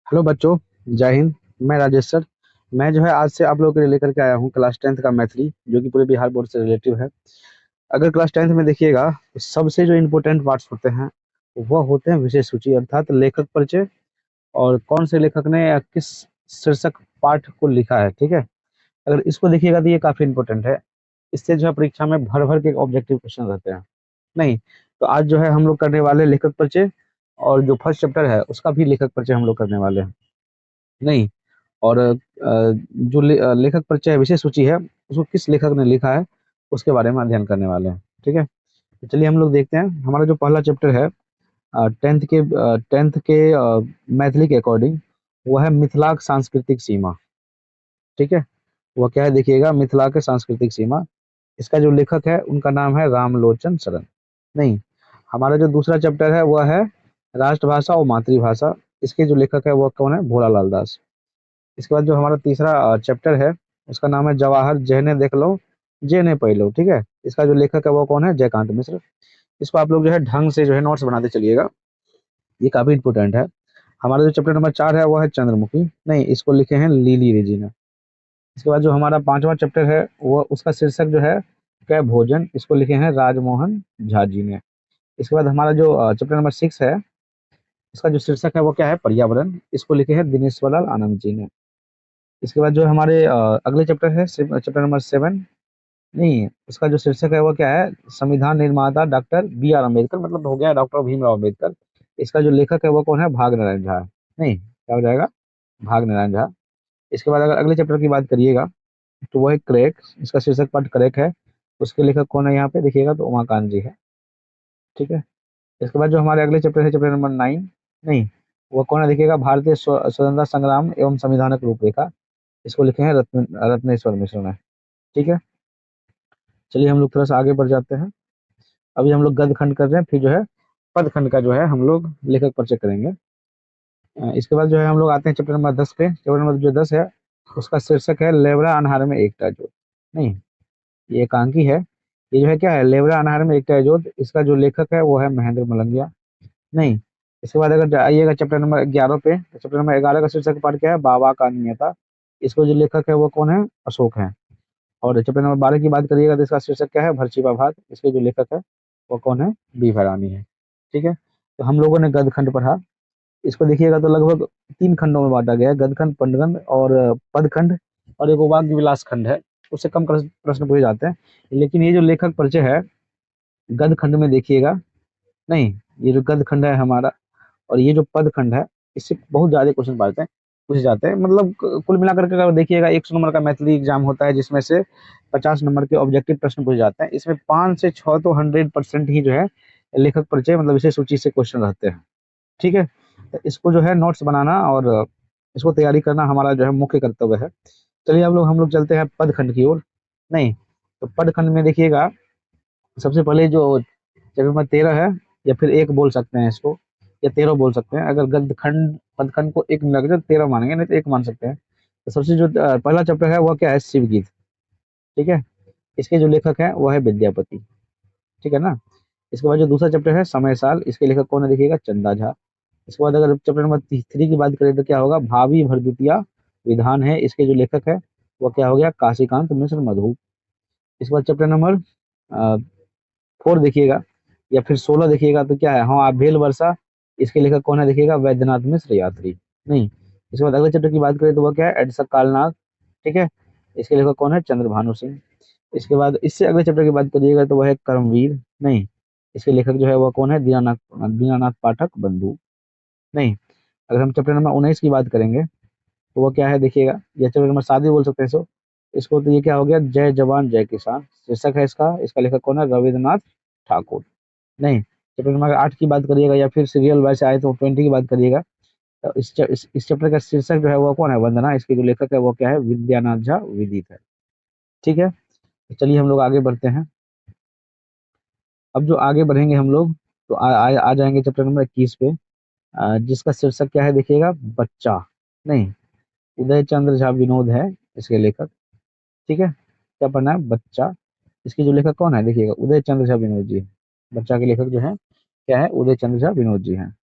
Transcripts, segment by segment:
Hello बच्चों। जय हिंद। मैं राजेश सर। मैं जो है आज से आप लोगों के लिए लेकर के आया हूँ क्लास 10th का मैथिली, जो कि पूरे बिहार बोर्ड से रिलेटिव है। अगर क्लास 10th में देखिएगा तो सबसे जो इम्पोर्टेंट पार्ट्स होते हैं वह होते हैं विषय सूची अर्थात लेखक परिचय, और कौन से लेखक ने या किस शीर्षक पाठ को लिखा है। ठीक है। अगर इसको देखिएगा तो ये काफी इंपॉर्टेंट है। इससे जो है परीक्षा में भर भर के ऑब्जेक्टिव क्वेश्चन रहते हैं। नहीं तो आज जो है हम लोग करने वाले हैं लेखक परिचय, और जो फर्स्ट चैप्टर है उसका भी लेखक परिचय हम लोग करने वाले हैं। नहीं, और जो लेखक परिचय विषय सूची है उसको किस लेखक ने लिखा है उसके बारे में अध्ययन करने वाले हैं। ठीक है। तो चलिए हम लोग देखते हैं। हमारा जो पहला चैप्टर है टेंथ के मैथिली के अकॉर्डिंग, वो है मिथिलाक सांस्कृतिक सीमा। ठीक है। वह क्या है देखिएगा, मिथिला के सांस्कृतिक सीमा। इसका जो लेखक है उनका नाम है रामलोचन शरण। नहीं, हमारा जो दूसरा चैप्टर है वह है राष्ट्रभाषा और मातृभाषा। इसके जो लेखक है वह कौन है, भोलालाल दास। इसके बाद जो हमारा तीसरा चैप्टर है उसका नाम है जवाहर जहने देख लो जे ने पढ़ लो। ठीक है। इसका जो लेखक है वो कौन है, जयकांत मिश्र। इसको आप लोग जो है ढंग से जो है नोट्स बनाते चलिएगा, ये काफी इंपॉर्टेंट है। हमारा जो चैप्टर नंबर 4 है वो है चंद्रमुखी। नहीं, इसको लिखे हैं लीली रेजिना। इसके बाद जो हमारा पांचवा चैप्टर है वो उसका शीर्षक जो है क्या, भोजन। इसको लिखे हैं राजमोहन झा जी ने। इसके बाद हमारा जो चैप्टर नंबर 6 है इसका जो शीर्षक है वो क्या है, पर्यावरण। इसको लिखे हैं दिनेश्वरलाल आनंद जी ने। इसके बाद जो हमारे अगले चैप्टर है चैप्टर नंबर 7। नहीं, उसका जो शीर्षक है वो क्या है, संविधान निर्माता डॉक्टर बी आर अम्बेडकर, मतलब हो गया डॉक्टर भीमराव अम्बेडकर। इसका जो लेखक है वो कौन है, भाग नारायण झा। नहीं, क्या हो जाएगा, भाग नारायण झा। इसके बाद अगर अगले चैप्टर की बात करिएगा तो वो है क्रैक। इसका शीर्षक पाठ क्रैक है। उसके लेखक कौन है यहाँ पे देखिएगा तो उमाकांत जी है। ठीक है। इसके बाद जो हमारे अगले चैप्टर है चैप्टर नंबर 9। नहीं, वो कौन है देखिएगा, भारतीय स्वतंत्रता संग्राम एवं संविधानक रूपरेखा। इसको लिखे हैं रत्नेश्वर मिश्र ने। ठीक है। चलिए हम लोग थोड़ा सा आगे बढ़ जाते हैं। अभी हम लोग गद्य खंड कर रहे हैं, फिर जो है पद खंड का जो है हम लोग लेखक परिचय करेंगे। इसके बाद जो है हम लोग आते हैं चैप्टर नंबर 10 पे। चैप्टर नंबर जो 10 है उसका शीर्षक है लेवरा अनहार में एकता जोत। नहीं, ये एकांकी है। ये जो है क्या है, लेवरा अनहार में एकता जोत। इसका जो लेखक है वो है महेंद्र मलंगिया। नहीं, इसके बाद अगर आइएगा चैप्टर नंबर 11 पे, तो चैप्टर नंबर 11 का शीर्षक पाठ क्या है, बाबा का नियता। इसको जो लेखक है वो कौन है, अशोक है। और चैप्टर नंबर 12 की बात करिएगा तो इसका शीर्षक क्या है, भरछिपा भात। इसके जो लेखक है वो कौन है, बी भैरानी है। ठीक है। तो हम लोगों ने गद्य खंड पढ़ा। इसको देखिएगा तो लगभग 3 खंडों में बांटा गया है, गद्य खंड, पद्य खंड और पद खंड, और एक वाक्य विलास खंड है। उससे कम प्रश्न पूछे जाते हैं। लेकिन ये जो लेखक परिचय है गद्य खंड में देखिएगा, नहीं, ये जो गद्य खंड है हमारा और ये जो पद खंड है, इससे बहुत ज्यादा क्वेश्चन पूछे जाते हैं। मतलब कुल मिलाकर के अगर देखिएगा 100 नंबर का मैथिली एग्जाम होता है जिसमें से 50 नंबर के ऑब्जेक्टिव प्रश्न पूछे जाते हैं। इसमें 5 से 6 तो 100% ही जो है लेखक परिचय मतलब विषय सूची से क्वेश्चन रहते हैं। ठीक है। तो इसको जो है नोट्स बनाना और इसको तैयारी करना हमारा जो है मुख्य कर्तव्य है। चलिए हम लोग चलते हैं पद खंड की ओर। नहीं, तो पद खंड में देखिएगा सबसे पहले जो चैप्टर नंबर 13 है, या फिर एक बोल सकते हैं इसको, या 13 बोल सकते हैं। अगर गद्य खंड पद खंड को एक मिला के 13 मानेंगे, नहीं तो एक मान सकते हैं। तो सबसे जो पहला चैप्टर है वह क्या है, शिव गीत। ठीक है। इसके जो लेखक है वह है विद्यापति। ठीक है ना। इसके बाद जो दूसरा चैप्टर है समय साल। इसके लेखक कौन है देखिएगा, चंदा झा। इसके बाद अगर चैप्टर नंबर 3 की बात करें तो क्या होगा, भावी भरदुतिया विधान है। इसके जो लेखक है वह क्या हो गया, काशीकांत मिश्र मधु। इसके बाद चैप्टर नंबर 4 देखिएगा या फिर 16 देखिएगा तो क्या है, हाँ, भेल वर्षा। इसके लेखक कौन है देखिएगा, वैद्यनाथ मिश्र यात्री। नहीं, इसके बाद अगले चैप्टर की बात करें तो वह क्या है, एडसक कालनाग। ठीक है। इसके लेखक कौन है, चंद्रभानु सिंह। इसके बाद इससे अगले चैप्टर की बात करिएगा तो वह है कर्मवीर। नहीं, इसके लेखक जो है वह कौन है, दीनानाथ दीनानाथ पाठक बंधु। नहीं, अगर हम चैप्टर नंबर 19 की बात करेंगे तो वो क्या है देखिएगा, या चैप्टर नंबर 7 भी बोल सकते हैं इसको। तो ये क्या हो गया, जय जवान जय किसान शीर्षक है इसका। इसका लेखक कौन है, रविन्द्रनाथ ठाकुर। नहीं, चैप्टर नंबर 8 की बात करिएगा या फिर सीरियल वाइज आए तो 20 की बात करिएगा तो इस चैप्टर का शीर्षक जो है वो कौन है, वंदना। इसके जो लेखक है वो क्या है, विद्यानाथ झा विदित है। ठीक है। तो चलिए हम लोग आगे बढ़ते हैं। अब जो आगे बढ़ेंगे हम लोग तो आ जाएंगे चैप्टर नंबर 21 पे, जिसका शीर्षक क्या है देखिएगा, बच्चा। नहीं, उदय चंद्र झा विनोद है इसके लेखक। ठीक है। क्या पढ़ना है, बच्चा। इसके जो लेखक कौन है देखिएगा, उदय चंद्र झा विनोद जी। बच्चा के लेखक जो है क्या है, उदय चंद्र झा विनोद जी हैं।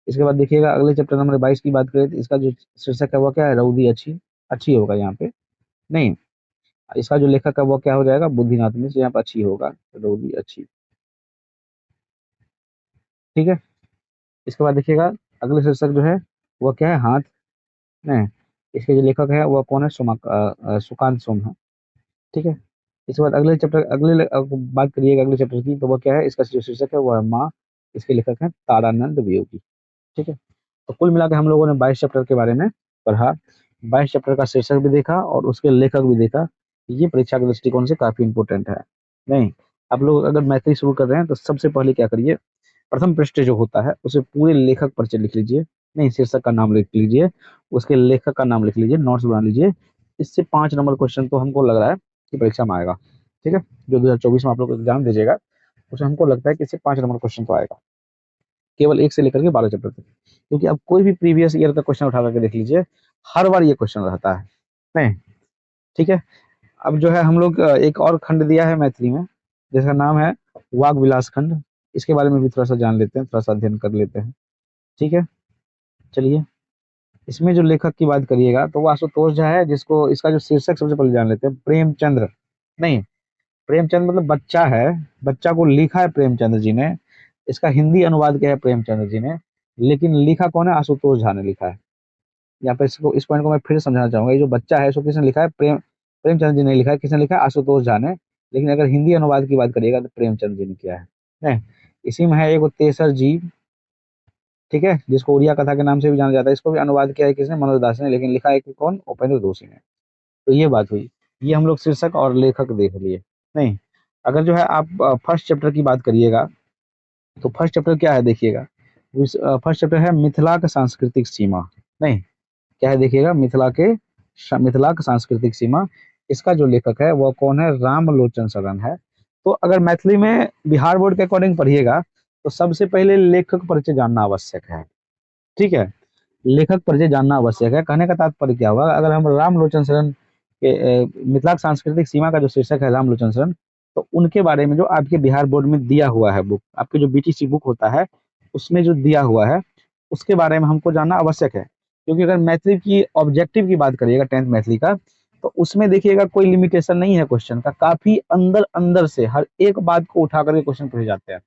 इसके बाद देखिएगा अगले चैप्टर नंबर 22 की बात करें तो इसका जो शीर्षक है वो क्या है, रउदी अच्छी, अच्छी होगा यहाँ पे, नहीं, इसका जो लेखक है वो क्या हो जाएगा, बुद्धिनाथ मिश्र, यहाँ पे अच्छी होगा, रउदी अच्छी, ठीक है। इसके बाद देखिएगा अगले शीर्षक जो है वो क्या है, हाथ, नहीं, इसके जो लेखक है वो कौन है, सुकांत सोम है, ठीक है। इसके बाद अगले चैप्टर, बात करिएगा अगले चैप्टर की, तो वो क्या है, इसका जो शीर्षक है वो है माँ, इसके लेखक हैं तारानंद वियोगी, ठीक है। तो कुल मिला के हम लोगों ने 22 चैप्टर के बारे में पढ़ा, 22 चैप्टर का शीर्षक भी देखा और उसके लेखक भी देखा, ये परीक्षा के दृष्टिकोण से काफी इंपॉर्टेंट है, नहीं। आप लोग अगर मैथिली शुरू कर रहे हैं तो सबसे पहले क्या करिए, प्रथम पृष्ठ जो होता है उसे पूरे लेखक परिचय लिख लीजिए, नहीं, शीर्षक का नाम लिख लीजिए, उसके लेखक का नाम लिख लीजिए, नोट्स बना लीजिए, इससे 5 नंबर क्वेश्चन तो हमको लग रहा है कि परीक्षा में आएगा, ठीक है। जो 2024 में आप लोग एग्जाम दीजिएगा उसमें हमको लगता है कि इससे 5 नंबर क्वेश्चन तो आएगा, केवल 1 से लेकर के 12 चैप्टर तक, क्योंकि आप कोई भी प्रीवियस ईयर का क्वेश्चन उठा करके देख लीजिए, हर बार ये क्वेश्चन रहता है, नहीं, ठीक है। अब जो है हम लोग एक और खंड दिया है मैथिली में, जिसका नाम है वाग विलास खंड, इसके बारे में भी थोड़ा सा जान लेते हैं, थोड़ा सा अध्ययन कर लेते हैं, ठीक है। चलिए, इसमें जो लेखक की बात करिएगा तो वो आशुतोष झा है, जिसको इसका जो शीर्षक सबसे पहले जान लेते हैं, प्रेमचंद्र, नहीं, प्रेमचंद मतलब बच्चा है, बच्चा को लिखा है प्रेमचंद्र जी ने, इसका हिंदी अनुवाद किया है प्रेमचंद्र जी ने, लेकिन लिखा कौन है, आशुतोष झा ने लिखा है। यहाँ पे इसको, इस पॉइंट को मैं फिर समझाना चाहूंगा, ये जो बच्चा है इसको किसने लिखा है, प्रेमचंद्र जी ने लिखा है, किसने लिखा है, आशुतोष झा ने, लेकिन अगर हिंदी अनुवाद की बात करिएगा तो प्रेमचंद्र जी ने किया है, नहीं। इसी में है एक तेसर जीव, ठीक है, जिसको उड़िया कथा के नाम से भी जाना जाता है, इसको भी अनुवाद किया है किसने, मनोज दास ने, लेकिन लिखा है कि कौन, उपेंद्र जोशी ने। तो ये बात हुई, ये हम लोग शीर्षक और लेखक देख लिए, नहीं। अगर जो है आप फर्स्ट चैप्टर की बात करिएगा तो फर्स्ट चैप्टर क्या है देखिएगा, फर्स्ट चैप्टर है मिथिला का सांस्कृतिक सीमा, नहीं, क्या है देखिएगा, मिथिला का सांस्कृतिक सीमा, इसका जो लेखक है वो कौन है, रामलोचन शरण है। तो अगर मैथिली में बिहार बोर्ड के अकॉर्डिंग पढ़िएगा तो सबसे पहले लेखक परिचय जानना आवश्यक है, ठीक है, लेखक परिचय जानना आवश्यक है। कहने का तात्पर्य क्या हुआ, अगर हम रामलोचन शरण के मिथिला की सांस्कृतिक सीमा का जो शीर्षक है रामलोचन शरण, तो उनके बारे में जो आपके बिहार बोर्ड में दिया हुआ है बुक, आपके जो बीटीसी बुक होता है उसमें जो दिया हुआ है उसके बारे में हमको जानना आवश्यक है, क्योंकि अगर मैथिली की ऑब्जेक्टिव की बात करिएगा 10th मैथिली का, तो उसमें देखिएगा कोई लिमिटेशन नहीं है क्वेश्चन का, काफी अंदर अंदर से हर एक बात को उठा करके क्वेश्चन पूछे जाते हैं।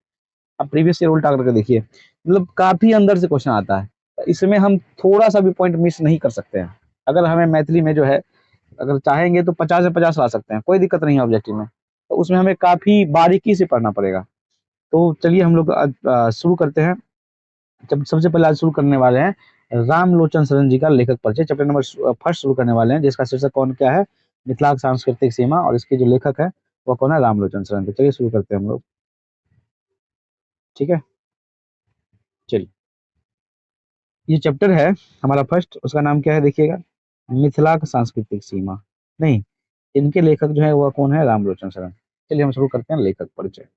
आप प्रीवियस ईयर उल्टा करके देखिए, मतलब काफी अंदर से क्वेश्चन आता है, तो इसमें हम थोड़ा सा भी पॉइंट मिस नहीं कर सकते हैं। अगर हमें मैथिली में जो है, अगर चाहेंगे तो 50 से 50 ला सकते हैं, कोई दिक्कत नहीं है ऑब्जेक्टिव में, तो उसमें हमें काफी बारीकी से पढ़ना पड़ेगा। तो चलिए हम लोग शुरू करते हैं। जब सबसे पहले आज शुरू करने वाले हैं रामलोचन शरण जी का लेखक परिचय, चैप्टर नंबर फर्स्ट शुरू करने वाले हैं, जिसका शीर्षक कौन क्या है, मिथिला की सांस्कृतिक सीमा, और इसके जो लेखक है वो कौन है, रामलोचन शरण। तो चलिए शुरू करते हैं हम लोग, ठीक है। चलिए, ये चैप्टर है हमारा फर्स्ट, उसका नाम क्या है देखिएगा, मिथिला की सांस्कृतिक सीमा, नहीं, इनके लेखक जो है वो कौन है, रामलोचन शरण। चलिए हम शुरू करते हैं लेखक परिचय।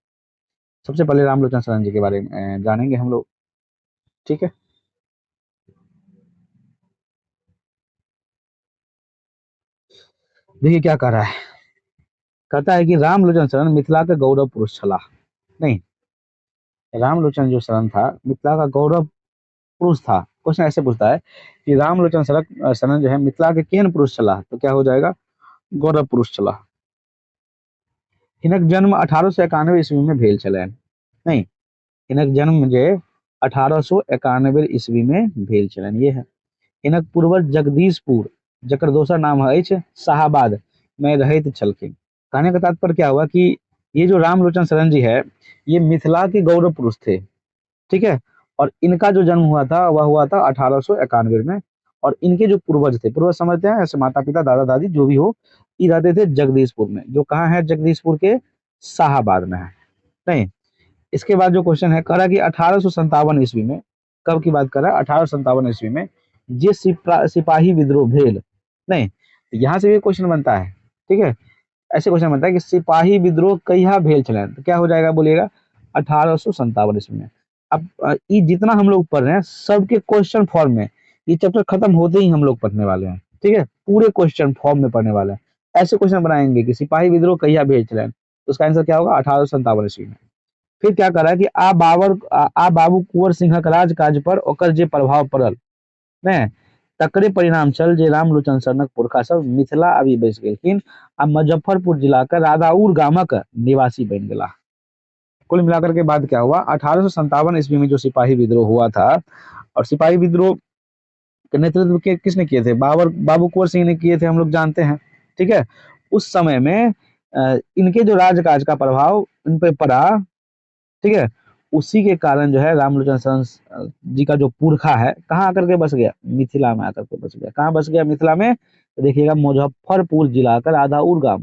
सबसे पहले रामलोचन शरण जी के बारे में जानेंगे हम लोग, ठीक है। देखिए क्या कह रहा है, कहता है कि रामलोचन शरण मिथिला के गौरव पुरुष छला, नहीं, रामलोचन जो शरण था मिथिला का गौरव पुरुष था। क्वेश्चन ऐसे पूछता है कि रामलोचन शरण जो है मिथिला के केहन पुरुष छला, तो क्या हो जाएगा, गौरव पुरुष छला। हिनक जन्म 1891 ईस्वी में भेल छलैन, नहीं, हिनक जन्म जे 1891 ईस्वी में भेल छलैन, ये है। हिनक पूर्वज जगदीशपुर, जकर दोसर नाम अछि शाहाबाद में रहैत छलखिन। कहने का तात्पर्य क्या हुआ कि ये जो रामलोचन शरण जी है ये मिथिला के गौरव पुरुष थे, ठीक है, और इनका जो जन्म हुआ था वह हुआ था 1891 में, और इनके जो पूर्वज थे, पूर्वज समझते हैं ऐसे माता पिता दादा दादी जो भी हो, ये रहते थे जगदीशपुर में, जो कहाँ है, जगदीशपुर के शाहाबाद में है, नहीं। इसके बाद जो क्वेश्चन है, कह रहा कि 1857 ईस्वी में, कब की बात कर रहा है, 1857 ईस्वी में जे सिपाही विद्रोह भेल, नहीं, यहाँ से भी क्वेश्चन बनता है, ठीक है, ऐसे क्वेश्चन बनता है कि सिपाही विद्रोह कहिया भेल छलन, तो क्या हो जाएगा बोलिएगा, 1857 ईस्वी में। अब ये जितना हम लोग पढ़ रहे हैं सबके क्वेश्चन फॉर्म में, ये चैप्टर खत्म होते ही हम लोग पढ़ने वाले हैं, ठीक है, पूरे क्वेश्चन फॉर्म में पढ़ने वाले हैं। ऐसे क्वेश्चन बनाएंगे कि सिपाही विद्रोह कहिया भेल छलन, तो उसका आंसर क्या होगा, 1857 ईस्वी में। फिर क्या करा कि आ बाबू कुंवर सिंहक राज काज पर ओकर जे प्रभाव पड़ल ने, तकरे परिणाम छल जे रामलोचन शरणक पुरखा सब मिथिला आबि बसि गेलखिन आ मुजफ्फरपुर जिला के राधाउर गामक निवासी बन गेला। कुल मिलाकर के बाद क्या हुआ, 1857 ईस्वी में जो सिपाही विद्रोह हुआ था, और सिपाही विद्रोह के नेतृत्व के किसने किए थे, बाबू कुंवर सिंह ने किए थे, हम लोग जानते हैं। ठीक है, उस समय में इनके जो राजकाज का प्रभाव इन पे पड़ा, ठीक है, उसी के कारण जो है रामलोचन शरण जी का जो पुरखा है कहाँ आकर के बस गया, मिथिला में आकर के बस गया। कहाँ बस गया मिथिला में, तो देखिएगा मुजफ्फरपुर जिला का राधाउर गांव।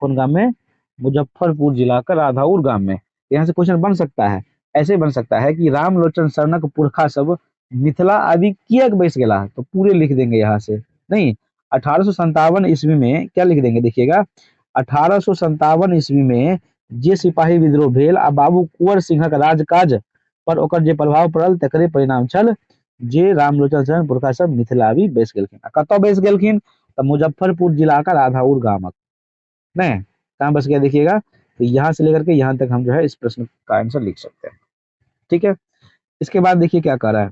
कौन गांव में, मुजफ्फरपुर जिला का राधाउर गांव में। यहाँ से क्वेश्चन बन सकता है, ऐसे बन सकता है कि रामलोचन शरणक पुरखा सब मिथिला आदि किया बैस गेला, तो पूरे लिख देंगे यहाँ से, नहीं 1857 ईस्वी में क्या लिख देंगे, देखिएगा 1857 ईस्वी में जे सिपाही विद्रोह भेल आ बाबू कुंवर सिंहक राजकाज पर ओकर जे प्रभाव पड़ल तकरे परिणाम छल जे रामलोचन शरण पुरखा सब मिथिला आबि बैस गेलखिन। आ कतऽ बैस गेलखिन, तऽ मुजफ्फरपुर जिला का राधाउर गामक, नहीं कहाँ बस गया देखिएगा। तो यहाँ से लेकर के यहाँ तक हम जो है इस प्रश्न का आंसर लिख सकते हैं। ठीक है, इसके बाद देखिए क्या कर रहा है,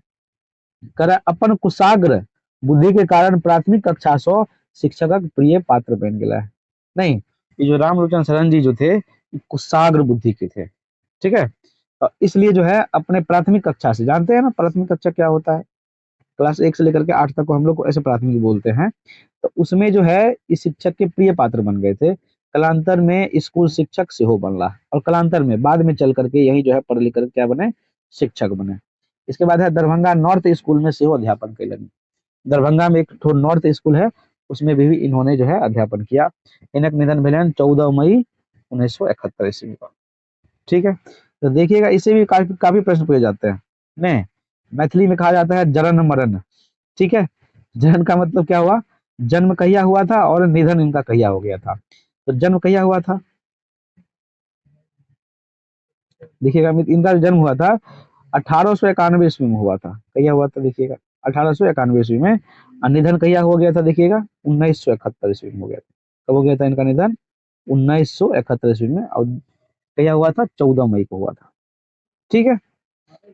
कर रहा है अपन कुशाग्र बुद्धि के कारण प्राथमिक कक्षा से शिक्षकक प्रिय पात्र बन गया है। नहीं, ये जो रामलोचन शरण जी जो थे कुशाग्र बुद्धि के थे। ठीक है, इसलिए जो है अपने प्राथमिक कक्षा से, जानते हैं ना प्राथमिक कक्षा क्या होता है, क्लास 1 से लेकर के 8 तक को हम लोग को ऐसे प्राथमिक बोलते हैं। तो उसमें जो है इस शिक्षक के प्रिय पात्र बन गए थे। कलांतर में स्कूल शिक्षक से हो बनला, और कलांतर में बाद में चल करके यही जो है पढ़ लिख कर क्या बने, शिक्षक बने। इसके बाद है दरभंगा नॉर्थ स्कूल में से हो अध्यापन कैलन। दरभंगा में एक ठो नॉर्थ स्कूल है, उसमें भी इन्होंने जो है अध्यापन किया। इनक निधन भेलन 14 मई 1971 ईस्वी को। ठीक है, तो देखिएगा इससे भी काफी प्रश्न पूछे जाते हैं। नहीं, मैथिली में कहा जाता है जरन मरण। ठीक है, जरन का मतलब क्या हुआ, जन्म कहिया हुआ था, और निधन इनका कहिया हो गया था। तो जन्म कहिया हुआ था, देखिएगा इनका जन्म हुआ था 1891 ईस्वी में हुआ था। कहिया हुआ था देखिएगा, 1891 ईस्वी में। और निधन कहिया हो गया था देखिएगा, 1971 ईस्वी में हो गया था। कब हो गया था इनका निधन, 1971 ईस्वी में। और कहिया हुआ था, 14 मई को हुआ था। ठीक है,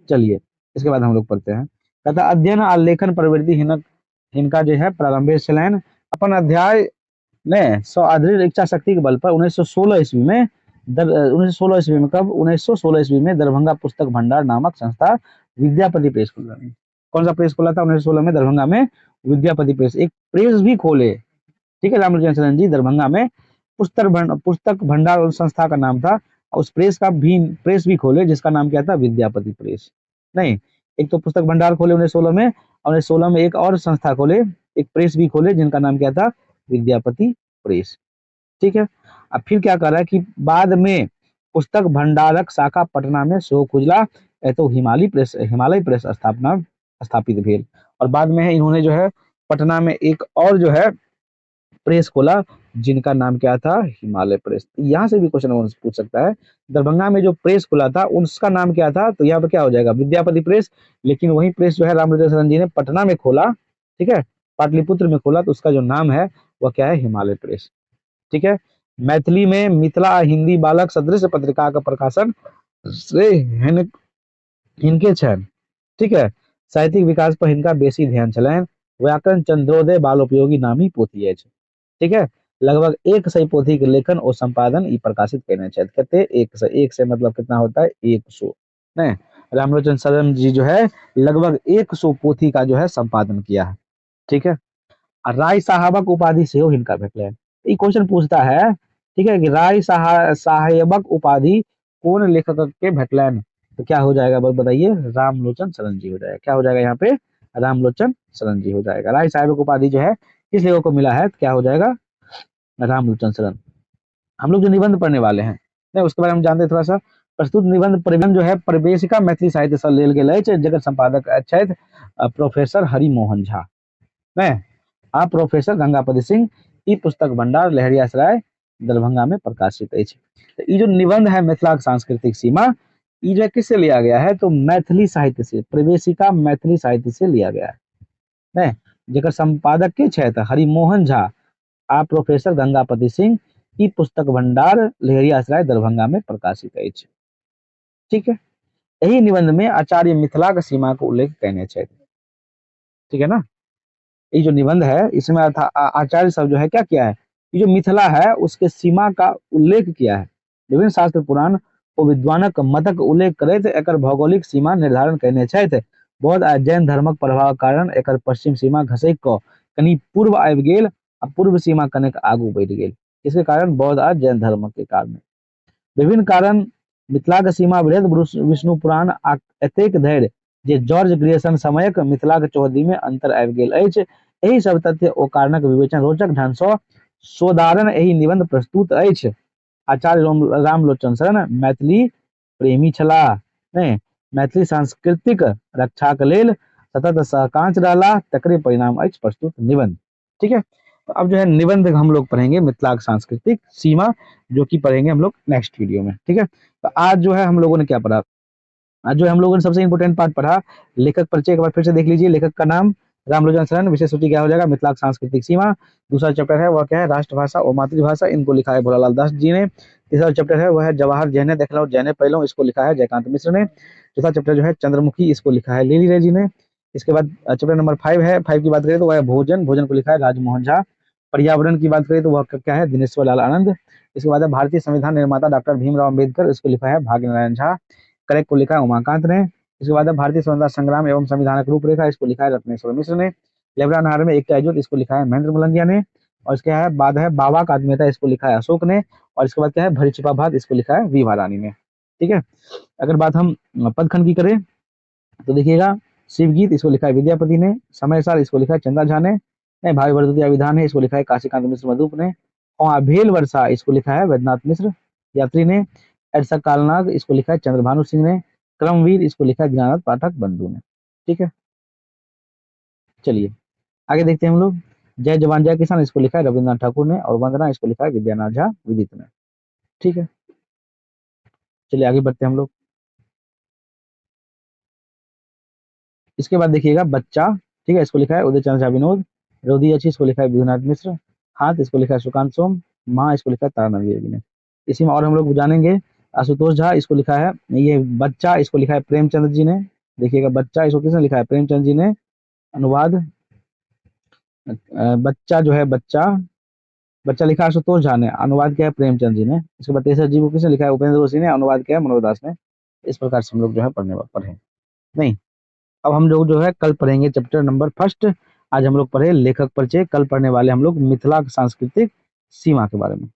चलिए इसके बाद हम लोग पढ़ते हैं। कहता अध्ययन और लेखन प्रवृत्ति इनका जो है प्रारंभिक चलन अपन अध्याय ने अदृढ़ इच्छा शक्ति के बल पर 1916 ईस्वी में 1916 ईस्वी में कब, 1916 ईस्वी में दरभंगा पुस्तक भंडार नामक संस्था विद्यापति प्रेस खोला। कौन सा प्रेस खोला था 1916 में, दरभंगा में विद्यापति प्रेस। एक प्रेस भी खोले, ठीक है, रामलोचन शरण जी दरभंगा में पुस्तक भंडार उस संस्था का नाम था। उस प्रेस भी खोले जिसका नाम क्या था, विद्यापति प्रेस। नहीं, एक तो पुस्तक भंडार खोले 1916 में, और 1916 में एक और संस्था खोले, एक प्रेस भी खोले जिनका नाम क्या था, विद्यापति प्रेस। ठीक है, अब फिर क्या कर रहा है कि बाद में पुस्तक भंडारक शाखा पटना में शो खुजला, तो हिमालय प्रेस स्थापित भेल। और बाद में इन्होंने जो है पटना में एक और जो है प्रेस खोला जिनका नाम क्या था, हिमालय प्रेस। यहाँ से भी क्वेश्चन पूछ सकता है, दरभंगा में जो प्रेस खुला था उसका नाम क्या था, तो यहाँ पे क्या हो जाएगा, विद्यापति प्रेस। लेकिन वही प्रेस जो है रामलोचन शरण जी ने पटना में खोला, ठीक है, पाटलिपुत्र में खोला, तो उसका जो नाम है वह क्या है, हिमालय प्रेस। ठीक है, मैथिली में मिथिला हिंदी बालक सदृश पत्रिका का प्रकाशन से हिनके छन। ठीक है, साहित्यिक विकास पर हिनका बेसी ध्यान छलन। व्याकरण चंद्रोदय बालोपयोगी नामी पोथी अछि। ठीक है, लगभग 100 पोथी के लेखन और संपादन ई प्रकाशित करने छथि। कहते 100 मतलब कितना होता है, 100। नहीं, रामलोचन शरण जी जो है लगभग 100 पोथी का जो है संपादन किया है। ठीक है, राय साहबक उपाधि से हिनका भेटलनि। ई क्वेश्चन पूछता है, ठीक है, कि राय साहबक उपाधि कौन लेखक के भेटलनि, तो क्या हो जाएगा बताइए, रामलोचन शरण जी हो जाएगा। क्या हो जाएगा यहाँ पे, रामलोचन शरण जी हो जाएगा। राय साहबक उपाधि जो है किस लेखक को मिला है, तो क्या हो जाएगा, रामलोचन शरण। हम लोग जो निबंध पढ़ने वाले हैं, नहीं उसके बारे में जानते हैं थोड़ा सा। प्रस्तुत निबंध प्रबंध जो है प्रवेशिका मैथिली साहित्य से लेल गेल अछि, जकर संपादक छथि प्रोफेसर हरिमोहन झा। नहीं, प्रोफेसर गंगापति सिंह। ई पुस्तक भंडार लहरियासराय दरभंगा में प्रकाशित है। तो ये जो निबंध है मिथिला सांस्कृतिक सीमा, ये जो किससे लिया गया है, तो मैथिली साहित्य से, प्रवेशिका मैथिली साहित्य से लिया गया है। नहीं, जकर संपादक के छथि हरिमोहन झा आ प्रोफेसर गंगापति सिंह। ई पुस्तक भंडार लहरियासराय दरभंगा में प्रकाशित है। ठीक है। यही निबंध में आचार्य मिथिलाक सीमा को उल्लेख कहने चाहिए, ठीक है ना। ये जो निबंध है इसमें आचार्य सब जो है क्या किया है, ये जो मिथिला है उसके सीमा का उल्लेख किया है। विभिन्न शास्त्र पुराण ओ विद्वानक मतक उल्लेख करैत एकर भौगोलिक सीमा निर्धारण कयने छथि। बौद्ध आ जैन धर्मक प्रभावक कारण एकर पश्चिम सीमा घसकि कऽ कनि पूर्व आबि गेल आ पूर्व सीमा कनेक आगू बढ़ि गेल। इसके कारण बौद्ध आ जैन धर्म के कारण विभिन्न कारण मिथिलाक सीमा बृहद विष्णु पुराण आ एतेक धरि जे जॉर्ज ग्रियर्सन समयक मिथिलाक चौहद्दी में अंतर आबि गेल अछि। एहि सब तथ्य ओ कारणक विवेचन रोचक ढंग सँ सोदाहरण एहि निबंध प्रस्तुत अछि। आचार्य रामलोचन शरण मैथिली प्रेमी छलाह, नहि मैथिली सांस्कृतिक रक्षाक लेल सतत सहकांच रहला, तकरे परिणाम अछि प्रस्तुत निबंध। ठीक है, तो अब जो है निबंध हम लोग पढ़ेंगे मिथिला सांस्कृतिक सीमा, जो कि पढ़ेंगे हम लोग नेक्स्ट वीडियो में। ठीक है, तो आज जो है हम लोगों ने क्या पढ़ा, आज जो हम लोगों ने सबसे इंपोर्टेंट पार्ट पढ़ा लेखक परिचय। एक बार फिर से देख लीजिए, लेखक का नाम रामलोचन शरण, विषय सूची क्या हो जाएगा, मिथिला सांस्कृतिक सीमा। दूसरा चैप्टर है वह क्या है, राष्ट्रभाषा और मातृभाषा, इनको लिखा है भोलालाल दास जी ने। तीसरा चैप्टर है वह है जवाहर जैने देख लो जैने पहलो, इसको लिखा है जयकांत मिश्र ने। चौथा चैप्टर जो है चंद्रमुखी, इसको लिखा है लिली रे जी ने। इसके बाद चैप्टर नंबर 5 है, 5 की बात करें तो वह है भोजन, भोजन को लिखा है राजमोहन झा। पर्यावरण की बात करें तो वह क्या है, दिनेश्वर लाल आनंद। इसके बाद है भारतीय संविधान निर्माता डॉक्टर भीमराव अम्बेडकर, इसको लिखा है भाग्य नारायण झा। करेक्ट को लिखा है उमाकांत ने। इसके बाद है भारतीय स्वतंत्रता संग्राम एवं संविधानक रूपरेखा, इसको लिखा है रत्नेश्वर मिश्र ने। लेबरा नहर में एकता इजोत, इसको लिखा है महेंद्र मुलंगिया ने। और इसके बाद है बाबा का आत्मीयता, इसको लिखा है अशोक ने। और इसके बाद क्या है भरी छिपा भात, इसको लिखा है वीभा रानी ने। ठीक है, अगर बात हम पदखंड की करें तो देखिएगा, शिवगीत इसको लिखा है विद्यापति ने। समय साल इसको लिखा है चंदा झा ने। भावी वर्धुतिया विधान है, इसको लिखा है काशीकांत मिश्र मधुप ने। और भेल वर्षा इसको लिखा है वैद्यनाथ मिश्र यात्री ने। ऐसा कालनाग इसको लिखा है चंद्रभानु सिंह ने। क्रमवीर इसको लिखा है ज्ञाननाथ पाठक बंधु ने। ठीक है, चलिए आगे देखते हैं हम लोग। जय जवान जय किसान इसको लिखा है रविन्द्रनाथ ठाकुर ने। और वंदना इसको लिखा है विद्यानाथ झा विदित ने। ठीक है, चलिए आगे बढ़ते हैं हम लोग। इसके बाद देखिएगा बच्चा, ठीक है, इसको लिखा है उदय चंद्र झा विनोद। रोदी अच्छी इसको लिखा है विधुनाथ मिश्र। हाथ इसको लिखा है सुकांत सोम। माँ इसको लिखा है तारा नवी ने। इसी में और हम लोग जानेंगे, आशुतोष झा इसको लिखा है, ये बच्चा इसको लिखा है प्रेमचंद्र जी ने। देखिएगा बच्चा इसको किसने लिखा है, प्रेमचंद्र जी ने। अनुवाद बच्चा जो है बच्चा, बच्चा लिखा है आशुतोष झा ने, अनुवाद किया है प्रेमचंद जी ने। इसके बाद तेसर जी को किसने लिखा है, उपेंद्र जोशी ने। अनुवाद किया है मनोहर दास ने। इस प्रकार से हम लोग जो है पढ़े नहीं। अब हम लोग जो है कल पढ़ेंगे चैप्टर नंबर 1। आज हम लोग पढ़े लेखक परिचय, कल पढ़ने वाले हम लोग मिथिला सांस्कृतिक सीमा के बारे में।